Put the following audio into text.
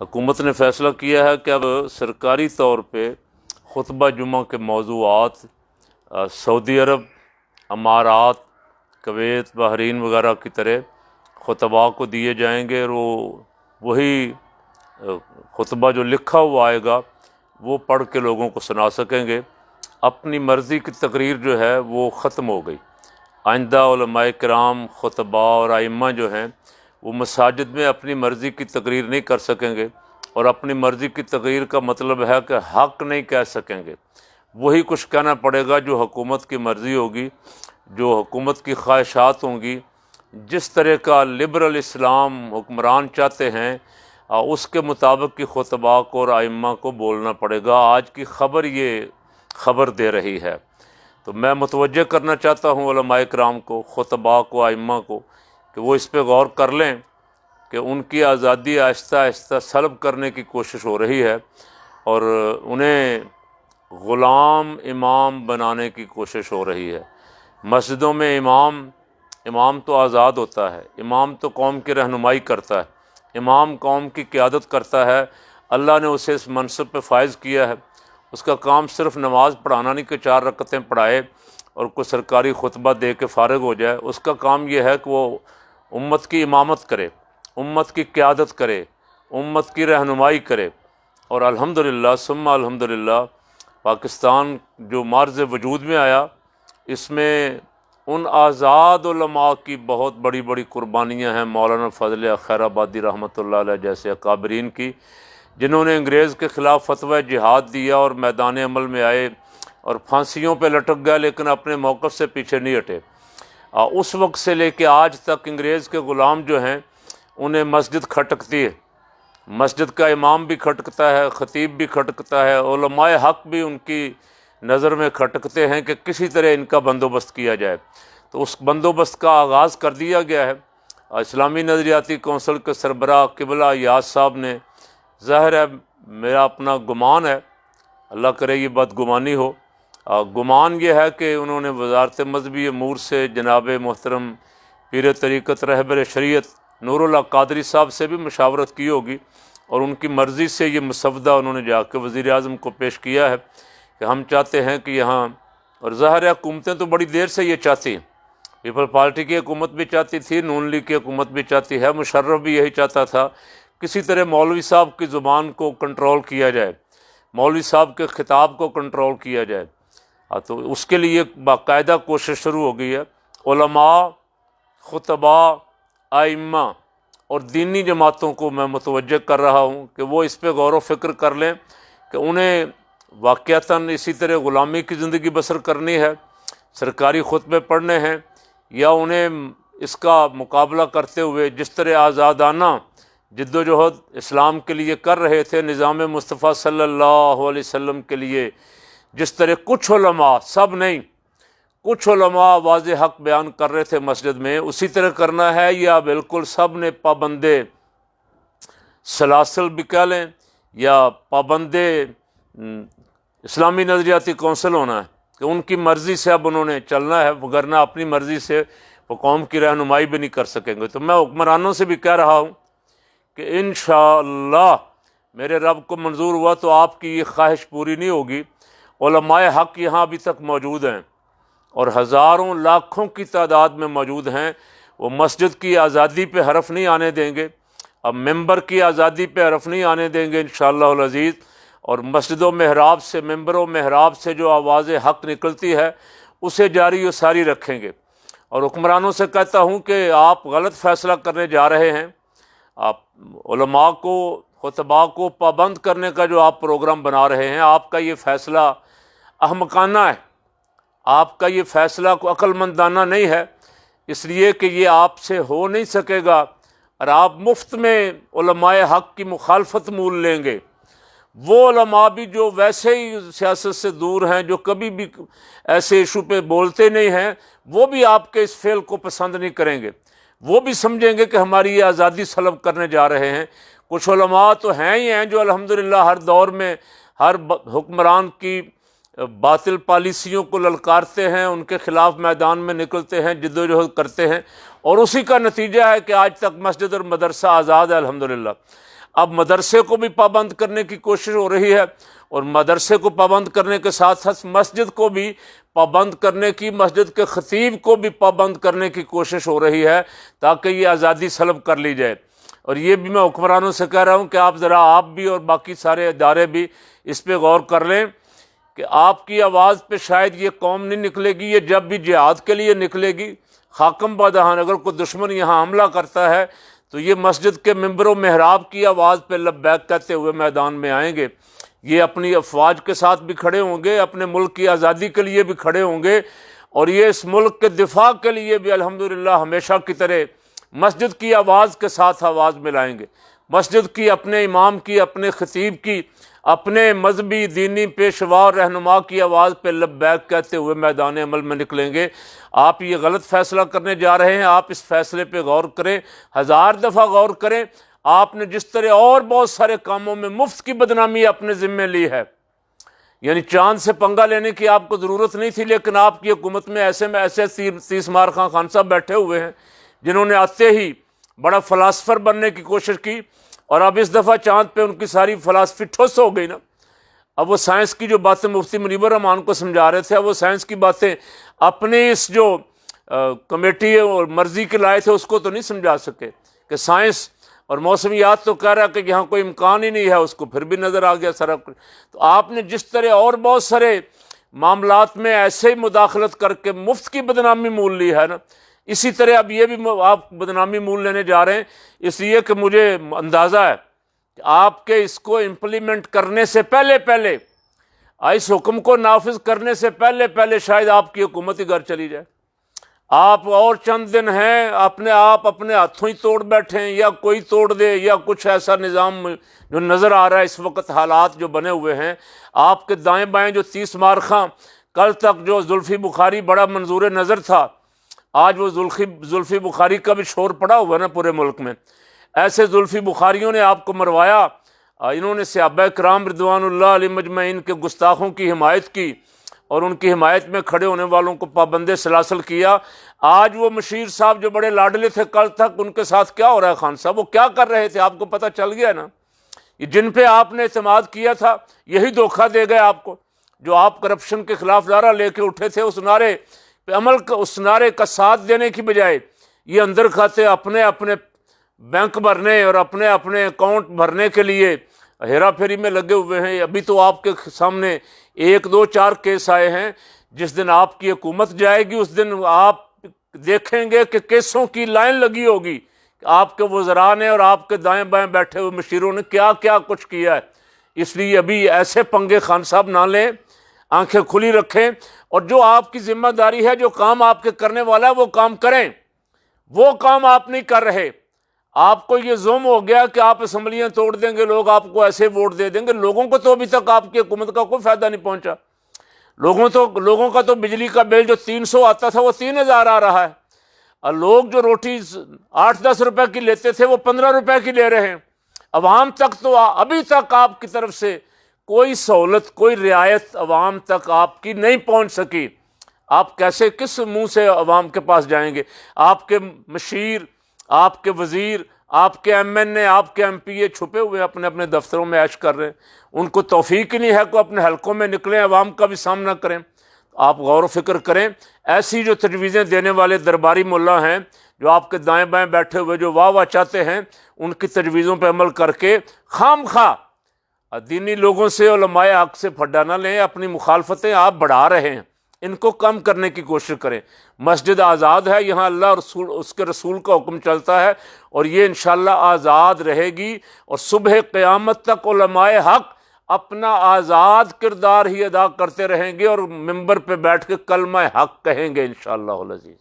حکومت نے فیصلہ کیا ہے کہ اب سرکاری طور پہ خطبہ جمعہ کے موضوعات سعودی عرب، امارات، کویت، بحرین وغیرہ کی طرح خطباء کو دیے جائیں گے، اور وہی خطبہ جو لکھا ہوا آئے گا وہ پڑھ کے لوگوں کو سنا سکیں گے۔ اپنی مرضی کی تقریر جو ہے وہ ختم ہو گئی۔ آئندہ علماء کرام، خطباء اور ائمہ جو ہیں وہ مساجد میں اپنی مرضی کی تقریر نہیں کر سکیں گے، اور اپنی مرضی کی تقریر کا مطلب ہے کہ حق نہیں کہہ سکیں گے۔ وہی کچھ کہنا پڑے گا جو حکومت کی مرضی ہوگی، جو حکومت کی خواہشات ہوں گی، جس طرح کا لبرل اسلام حکمران چاہتے ہیں اس کے مطابق کی خطباء کو اور ائمہ کو بولنا پڑے گا۔ آج کی خبر یہ خبر دے رہی ہے، تو میں متوجہ کرنا چاہتا ہوں علماء کرام کو، خطباء کو، ائمہ کو، کہ وہ اس پہ غور کر لیں کہ ان کی آزادی آہستہ آہستہ سلب کرنے کی کوشش ہو رہی ہے، اور انہیں غلام امام بنانے کی کوشش ہو رہی ہے۔ مسجدوں میں امام تو آزاد ہوتا ہے، امام تو قوم کی رہنمائی کرتا ہے، امام قوم کی قیادت کرتا ہے۔ اللہ نے اسے اس منصب پہ فائز کیا ہے۔ اس کا کام صرف نماز پڑھانا نہیں کہ 4 رکعتیں پڑھائے اور کوئی سرکاری خطبہ دے کے فارغ ہو جائے۔ اس کا کام یہ ہے کہ وہ امت کی امامت کرے، امت کی قیادت کرے، امت کی رہنمائی کرے۔ اور الحمدللہ ثم الحمدللہ پاکستان جو معرض وجود میں آیا، اس میں ان آزاد علماء کی بہت بڑی بڑی قربانیاں ہیں، مولانا فضل خیر آبادی رحمۃ اللہ علیہ جیسے اکابرین کی، جنہوں نے انگریز کے خلاف فتویٰ جہاد دیا اور میدان عمل میں آئے اور پھانسیوں پہ لٹک گئے، لیکن اپنے موقف سے پیچھے نہیں ہٹے۔ اس وقت سے لے کے آج تک انگریز کے غلام جو ہیں انہیں مسجد کھٹکتی ہے، مسجد کا امام بھی کھٹکتا ہے، خطیب بھی کھٹکتا ہے، علماء حق بھی ان کی نظر میں کھٹکتے ہیں کہ کسی طرح ان کا بندوبست کیا جائے۔ تو اس بندوبست کا آغاز کر دیا گیا ہے۔ اسلامی نظریاتی کونسل کے سربراہ قبلہ یاس صاحب نے، ظاہر ہے میرا اپنا گمان ہے، اللہ کرے یہ بدگمانی ہو، گمان یہ ہے کہ انہوں نے وزارت مذہبی امور سے جناب محترم پیر طریقت رہبر شریعت نور اللہ قادری صاحب سے بھی مشاورت کی ہوگی، اور ان کی مرضی سے یہ مسودہ انہوں نے جا کے وزیر اعظم کو پیش کیا ہے کہ ہم چاہتے ہیں کہ یہاں، اور ظاہر ہے حکومتیں تو بڑی دیر سے یہ چاہتی ہیں، پیپل پارٹی کی حکومت بھی چاہتی تھی، نون لیگ کی حکومت بھی چاہتی ہے، مشرف بھی یہی چاہتا تھا، کسی طرح مولوی صاحب کی زبان کو کنٹرول کیا جائے، مولوی صاحب کے خطاب کو کنٹرول کیا جائے۔ تو اس کے لیے باقاعدہ کوشش شروع ہو گئی ہے۔ علماء، خطباء، ائمہ اور دینی جماعتوں کو میں متوجہ کر رہا ہوں کہ وہ اس پہ غور و فکر کر لیں کہ انہیں واقعتاً اسی طرح غلامی کی زندگی بسر کرنی ہے، سرکاری خطبے پڑھنے ہیں، یا انہیں اس کا مقابلہ کرتے ہوئے جس طرح آزادانہ جد و جہد اسلام کے لیے کر رہے تھے، نظام مصطفیٰ صلی اللہ علیہ وسلم کے لیے جس طرح کچھ علماء، سب نہیں، کچھ علماء واضح حق بیان کر رہے تھے مسجد میں، اسی طرح کرنا ہے، یا بالکل سب نے پابندے سلاسل بھی کہہ لیں یا پابندے اسلامی نظریاتی کونسل ہونا ہے کہ ان کی مرضی سے اب انہوں نے چلنا ہے، وگرنہ اپنی مرضی سے وہ قوم کی رہنمائی بھی نہیں کر سکیں گے۔ تو میں حکمرانوں سے بھی کہہ رہا ہوں کہ انشاءاللہ میرے رب کو منظور ہوا تو آپ کی یہ خواہش پوری نہیں ہوگی۔ علماء حق یہاں ابھی تک موجود ہیں اور ہزاروں لاکھوں کی تعداد میں موجود ہیں، وہ مسجد کی آزادی پہ حرف نہیں آنے دیں گے، اب ممبر کی آزادی پہ حرف نہیں آنے دیں گے انشاءاللہ العزیز، اور مسجد و محراب سے، ممبر و محراب سے جو آواز حق نکلتی ہے اسے جاری و ساری رکھیں گے۔ اور حکمرانوں سے کہتا ہوں کہ آپ غلط فیصلہ کرنے جا رہے ہیں، آپ علماء کو، خطباء کو پابند کرنے کا جو آپ پروگرام بنا رہے ہیں، آپ کا یہ فیصلہ احمقانہ ہے، آپ کا یہ فیصلہ کو عقل مندانہ نہیں ہے، اس لیے کہ یہ آپ سے ہو نہیں سکے گا، اور آپ مفت میں علماء حق کی مخالفت مول لیں گے۔ وہ علماء بھی جو ویسے ہی سیاست سے دور ہیں، جو کبھی بھی ایسے ایشو پہ بولتے نہیں ہیں، وہ بھی آپ کے اس فعل کو پسند نہیں کریں گے، وہ بھی سمجھیں گے کہ ہماری یہ آزادی سلب کرنے جا رہے ہیں۔ کچھ علماء تو ہیں ہی ہیں جو الحمدللہ ہر دور میں ہر حکمران کی باطل پالیسیوں کو للکارتے ہیں، ان کے خلاف میدان میں نکلتے ہیں، جد و جہد کرتے ہیں، اور اسی کا نتیجہ ہے کہ آج تک مسجد اور مدرسہ آزاد ہے الحمدللہ۔ اب مدرسے کو بھی پابند کرنے کی کوشش ہو رہی ہے، اور مدرسے کو پابند کرنے کے ساتھ ساتھ مسجد کو بھی پابند کرنے کی، مسجد کے خطیب کو بھی پابند کرنے کی کوشش ہو رہی ہے، تاکہ یہ آزادی سلب کر لی جائے۔ اور یہ بھی میں حکمرانوں سے کہہ رہا ہوں کہ آپ بھی اور باقی سارے ادارے بھی اس پہ غور کر لیں کہ آپ کی آواز پہ شاید یہ قوم نہیں نکلے گی، یہ جب بھی جہاد کے لیے نکلے گی، حاکم بادہان اگر کوئی دشمن یہاں حملہ کرتا ہے تو یہ مسجد کے ممبر و محراب کی آواز پہ لبیک کہتے ہوئے میدان میں آئیں گے، یہ اپنی افواج کے ساتھ بھی کھڑے ہوں گے، اپنے ملک کی آزادی کے لیے بھی کھڑے ہوں گے، اور یہ اس ملک کے دفاع کے لیے بھی الحمدللہ ہمیشہ کی طرح مسجد کی آواز کے ساتھ آواز ملائیں گے، مسجد کی، اپنے امام کی، اپنے خطیب کی، اپنے مذہبی دینی پیشوا اور رہنما کی آواز پہ لبیک کہتے ہوئے میدان عمل میں نکلیں گے۔ آپ یہ غلط فیصلہ کرنے جا رہے ہیں، آپ اس فیصلے پہ غور کریں، 1000 دفعہ غور کریں۔ آپ نے جس طرح اور بہت سارے کاموں میں مفت کی بدنامی اپنے ذمے لی ہے، یعنی چاند سے پنگا لینے کی آپ کو ضرورت نہیں تھی، لیکن آپ کی حکومت میں ایسے 30 مار خان صاحب بیٹھے ہوئے ہیں جنہوں نے آتے ہی بڑا فلاسفر بننے کی کوشش کی، اور اب اس دفعہ چاند پہ ان کی ساری فلاسفی ٹھوس ہو گئی نا۔ اب وہ سائنس کی جو باتیں مفتی منیب الرحمان کو سمجھا رہے تھے، اب وہ سائنس کی باتیں اپنی اس جو کمیٹی اور مرضی کے لائے تھے اس کو تو نہیں سمجھا سکے، کہ سائنس اور موسمیات تو کہہ رہا کہ یہاں کوئی امکان ہی نہیں ہے، اس کو پھر بھی نظر آ گیا سارا کچھ۔ تو آپ نے جس طرح اور بہت سارے معاملات میں ایسے ہی مداخلت کر کے مفت کی بدنامی مول لی ہے نا، اسی طرح اب یہ بھی آپ بدنامی مول لینے جا رہے ہیں، اس لیے کہ مجھے اندازہ ہے کہ آپ کے اس کو امپلیمنٹ کرنے سے پہلے اس حکم کو نافذ کرنے سے پہلے شاید آپ کی حکومت ہی گھر چلی جائے۔ آپ اور چند دن ہیں، اپنے ہاتھوں ہی توڑ بیٹھے ہیں، یا کوئی توڑ دے، یا کچھ ایسا نظام جو نظر آ رہا ہے اس وقت، حالات جو بنے ہوئے ہیں آپ کے دائیں بائیں، جو 30 مارخاں کل تک جو زلفی بخاری بڑا منظور نظر تھا، آج وہ زلفی بخاری کا بھی شور پڑا ہوا ہے نا پورے ملک میں۔ ایسے زلفی بخاریوں نے آپ کو مروایا، انہوں نے صحابہ کرام رضوان اللہ علیہ مجمعین کے گستاخوں کی حمایت کی، اور ان کی حمایت میں کھڑے ہونے والوں کو پابند سلاسل کیا۔ آج وہ مشیر صاحب جو بڑے لاڈلے تھے کل تک، ان کے ساتھ کیا ہو رہا ہے خان صاحب؟ وہ کیا کر رہے تھے آپ کو پتہ چل گیا نا؟ یہ جن پہ آپ نے اعتماد کیا تھا یہی دھوکہ دے گئے آپ کو، جو آپ کرپشن کے خلاف نعرہ لے کے اٹھے تھے، اس نعرے پہ عمل اس نعرے کا ساتھ دینے کی بجائے یہ اندر کھاتے اپنے بینک بھرنے اور اپنے اکاؤنٹ بھرنے کے لیے ہیرا پھیری میں لگے ہوئے ہیں۔ ابھی تو آپ کے سامنے 1 2 4 کیس آئے ہیں، جس دن آپ کی حکومت جائے گی اس دن آپ دیکھیں گے کہ کیسوں کی لائن لگی ہوگی کہ آپ کے وزراء نے اور آپ کے دائیں بائیں بیٹھے ہوئے مشیروں نے کیا کیا کچھ کیا ہے۔ اس لیے ابھی ایسے پنگے خان صاحب نہ لیں، آنکھیں کھلی رکھیں، اور جو آپ کی ذمہ داری ہے، جو کام آپ کے کرنے والا ہے وہ کام کریں۔ وہ کام آپ نہیں کر رہے، آپ کو یہ ظلم ہو گیا کہ آپ اسمبلیاں توڑ دیں گے، لوگ آپ کو ایسے ووٹ دے دیں گے۔ لوگوں کو تو ابھی تک آپ کی حکومت کا کوئی فائدہ نہیں پہنچا۔ لوگوں کا تو بجلی کا بل جو 300 آتا تھا وہ 3000 آ رہا ہے، اور لوگ جو روٹی 8-10 روپے کی لیتے تھے وہ 15 روپے کی لے رہے ہیں۔ عوام تک تو ابھی تک آپ کی طرف سے کوئی سہولت، کوئی رعایت عوام تک آپ کی نہیں پہنچ سکی۔ آپ کیسے، کس منہ سے عوام کے پاس جائیں گے؟ آپ کے مشیر، آپ کے وزیر، آپ کے MNA، آپ کے MP چھپے ہوئے اپنے دفتروں میں عیش کر رہے ہیں، ان کو توفیق ہی نہیں ہے کہ اپنے حلقوں میں نکلیں، عوام کا بھی سامنا کریں۔ آپ غور و فکر کریں، ایسی جو تجویزیں دینے والے درباری ملا ہیں، جو آپ کے دائیں بائیں بیٹھے ہوئے جو واہ چاہتے ہیں، ان کی تجویزوں پہ عمل کر کے خام خواہ دینی لوگوں سے، علماء حق سے پھڈا نہ لیں۔ اپنی مخالفتیں آپ بڑھا رہے ہیں، ان کو کم کرنے کی کوشش کریں۔ مسجد آزاد ہے، یہاں اللہ اور اس کے رسول کا حکم چلتا ہے، اور یہ انشاءاللہ آزاد رہے گی، اور صبح قیامت تک علماء حق اپنا آزاد کردار ہی ادا کرتے رہیں گے، اور ممبر پہ بیٹھ کے کلمہ حق کہیں گے انشاءاللہ العزیز۔